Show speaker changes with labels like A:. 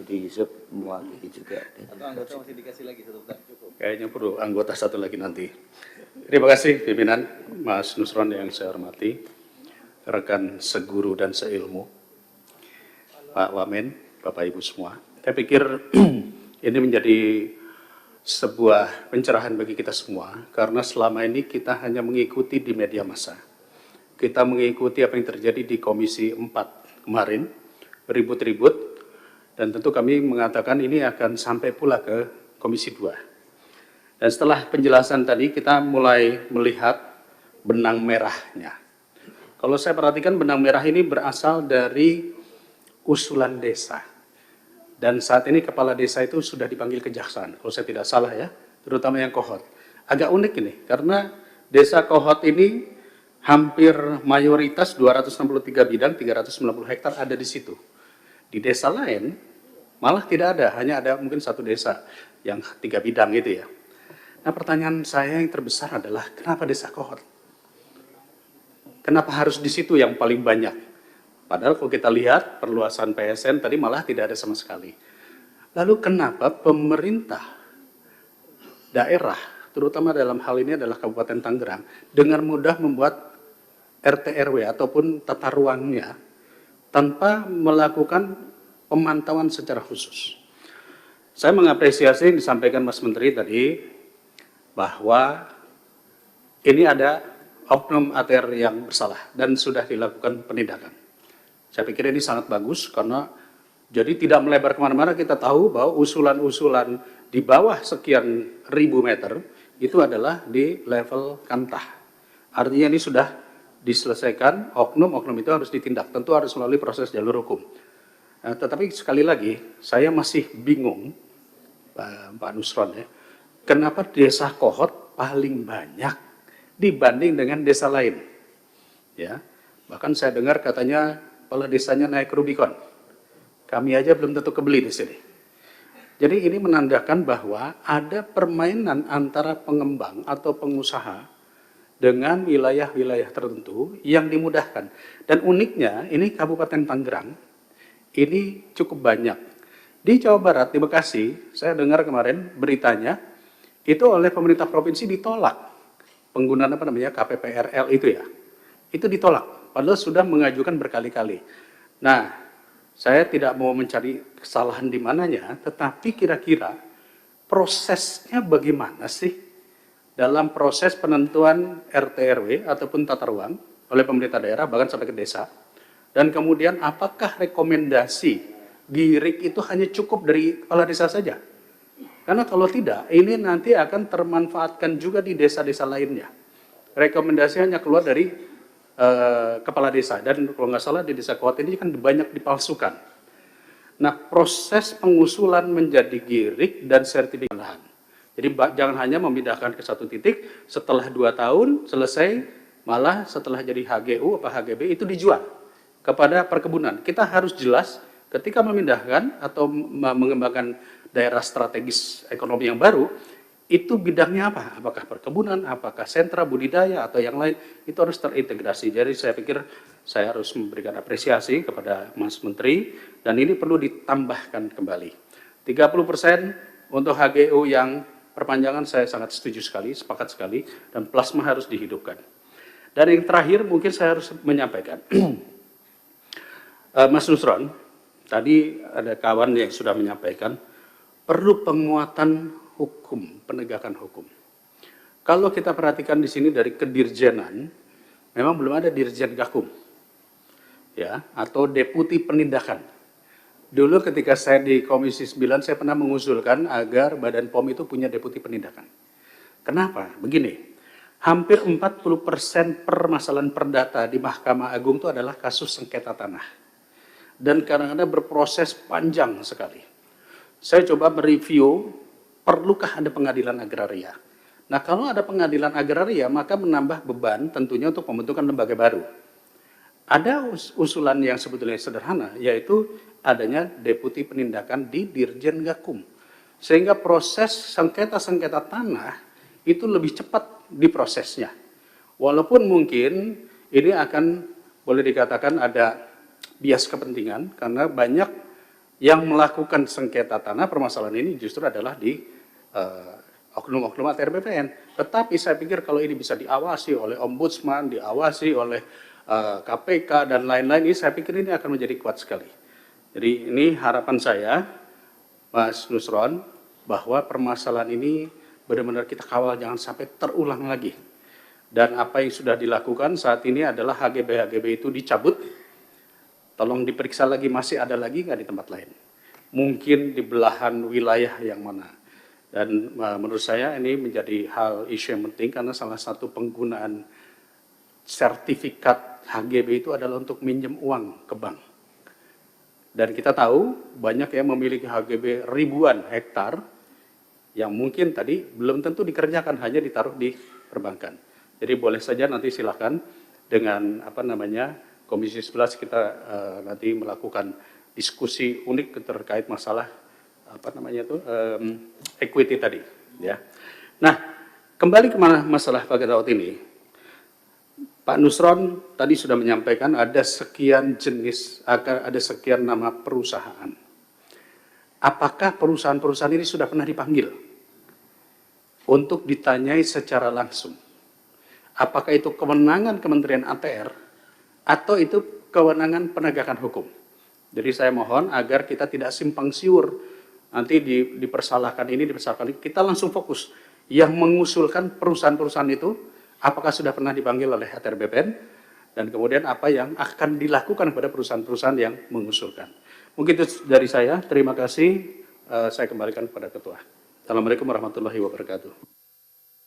A: Yudi Yusuf mewakili juga.
B: Atau anggota masih dikasih lagi satu tak cukup?
C: Kayaknya perlu anggota satu lagi nanti. Terima kasih pimpinan, Mas Nusron yang saya hormati, rekan seguru dan seilmu, Pak Wamen, Bapak Ibu semua. Saya pikir ini menjadi sebuah pencerahan bagi kita semua, karena selama ini kita hanya mengikuti di media massa. Kita mengikuti apa yang terjadi di Komisi 4 kemarin, ribut-ribut, dan tentu kami mengatakan ini akan sampai pula ke Komisi 2. Dan setelah penjelasan tadi, kita mulai melihat benang merahnya. Kalau saya perhatikan, benang merah ini berasal dari usulan desa. Dan saat ini kepala desa itu sudah dipanggil kejaksaan, kalau saya tidak salah ya, terutama yang Kohot. Agak unik ini, karena desa Kohot ini hampir mayoritas 263 bidang, 390 hektar ada di situ. Di desa lain malah tidak ada, hanya ada mungkin satu desa yang 3 bidang gitu ya. Nah, pertanyaan saya yang terbesar adalah kenapa desa Kohot? Kenapa harus di situ yang paling banyak? Padahal kalau kita lihat perluasan PSN tadi malah tidak ada sama sekali. Lalu kenapa pemerintah daerah, terutama dalam hal ini adalah Kabupaten Tangerang, dengan mudah membuat RT RW ataupun tata ruangnya tanpa melakukan pemantauan secara khusus? Saya mengapresiasi yang disampaikan Mas Menteri tadi, bahwa ini ada oknum ATR yang bersalah dan sudah dilakukan penindakan. Saya pikir ini sangat bagus karena jadi tidak melebar kemana-mana. Kita tahu bahwa usulan-usulan di bawah sekian ribu meter itu adalah di level kantah. Artinya ini sudah diselesaikan, oknum-oknum itu harus ditindak. Tentu harus melalui proses jalur hukum. Nah, tetapi sekali lagi, saya masih bingung, Pak Nusron ya, kenapa desa Kohot paling banyak dibanding dengan desa lain? Ya, bahkan saya dengar katanya kepala desanya naik Rubicon. Kami aja belum tentu kebeli di sini. Jadi ini menandakan bahwa ada permainan antara pengembang atau pengusaha dengan wilayah-wilayah tertentu yang dimudahkan. Dan uniknya ini Kabupaten Tangerang ini cukup banyak. Di Jawa Barat, di Bekasi, saya dengar kemarin beritanya, itu oleh pemerintah provinsi ditolak penggunaan KPPRL itu ya, itu ditolak padahal sudah mengajukan berkali-kali. Nah, saya tidak mau mencari kesalahan di mananya, tetapi kira-kira prosesnya bagaimana sih dalam proses penentuan RT RW ataupun tata ruang oleh pemerintah daerah bahkan sampai ke desa, dan kemudian apakah rekomendasi GIRIK itu hanya cukup dari kepala desa saja? Karena kalau tidak, ini nanti akan termanfaatkan juga di desa-desa lainnya. Rekomendasi hanya keluar dari kepala desa. Dan kalau nggak salah di desa Kohot ini kan banyak dipalsukan. Nah, proses pengusulan menjadi GIRIK dan sertifikat lahan. Jadi jangan hanya memindahkan ke satu titik, setelah 2 tahun selesai, malah setelah jadi HGU atau HGB itu dijual kepada perkebunan. Kita harus jelas ketika memindahkan atau mengembangkan daerah strategis ekonomi yang baru, itu bidangnya apa? Apakah perkebunan, apakah sentra budidaya, atau yang lain, itu harus terintegrasi. Jadi saya pikir saya harus memberikan apresiasi kepada Mas Menteri, dan ini perlu ditambahkan kembali. 30% untuk HGU yang perpanjangan saya sangat setuju sekali, sepakat sekali, dan plasma harus dihidupkan. Dan yang terakhir mungkin saya harus menyampaikan, Mas Nusron, tadi ada kawan yang sudah menyampaikan, perlu penguatan hukum, penegakan hukum. Kalau kita perhatikan di sini dari kedirjenan, memang belum ada dirjen gakum, ya, atau deputi penindakan. Dulu ketika saya di Komisi 9, saya pernah mengusulkan agar Badan POM itu punya deputi penindakan. Kenapa? Begini, hampir 40% permasalahan perdata di Mahkamah Agung itu adalah kasus sengketa tanah. Dan kadang-kadang berproses panjang sekali. Saya coba mereview, perlukah ada pengadilan agraria? Nah, kalau ada pengadilan agraria, maka menambah beban tentunya untuk pembentukan lembaga baru. Ada usulan yang sebetulnya sederhana, yaitu adanya deputi penindakan di Dirjen Gakum. Sehingga proses sengketa-sengketa tanah itu lebih cepat diprosesnya. Walaupun mungkin ini akan boleh dikatakan ada bias kepentingan, karena banyak Yang melakukan sengketa tanah permasalahan ini justru adalah di oknum-oknum ATR BPN. Tetapi saya pikir kalau ini bisa diawasi oleh Ombudsman, diawasi oleh KPK dan lain-lain, ini saya pikir ini akan menjadi kuat sekali. Jadi ini harapan saya, Mas Nusron, bahwa permasalahan ini benar-benar kita kawal jangan sampai terulang lagi. Dan apa yang sudah dilakukan saat ini adalah HGB itu dicabut. Tolong diperiksa lagi, masih ada lagi nggak di tempat lain? Mungkin di belahan wilayah yang mana? Dan menurut saya ini menjadi hal isu yang penting karena salah satu penggunaan sertifikat HGB itu adalah untuk minjem uang ke bank. Dan kita tahu banyak yang memiliki HGB ribuan hektar yang mungkin tadi belum tentu dikerjakan, hanya ditaruh di perbankan. Jadi boleh saja nanti silakan dengan Komisi 11 kita nanti melakukan diskusi unik terkait masalah equity tadi, ya. Nah, kembali ke masalah pakai laut ini, Pak Nusron tadi sudah menyampaikan ada sekian jenis, ada sekian nama perusahaan. Apakah perusahaan-perusahaan ini sudah pernah dipanggil untuk ditanyai secara langsung? Apakah itu kewenangan Kementerian ATR atau itu kewenangan penegakan hukum? Jadi saya mohon agar kita tidak simpang siur, nanti dipersalahkan ini, dipersalahkan ini, kita langsung fokus. Yang mengusulkan perusahaan-perusahaan itu, apakah sudah pernah dipanggil oleh ATR BPN, dan kemudian apa yang akan dilakukan kepada perusahaan-perusahaan yang mengusulkan. Mungkin itu dari saya, terima kasih, saya kembalikan kepada Ketua. Assalamualaikum warahmatullahi wabarakatuh.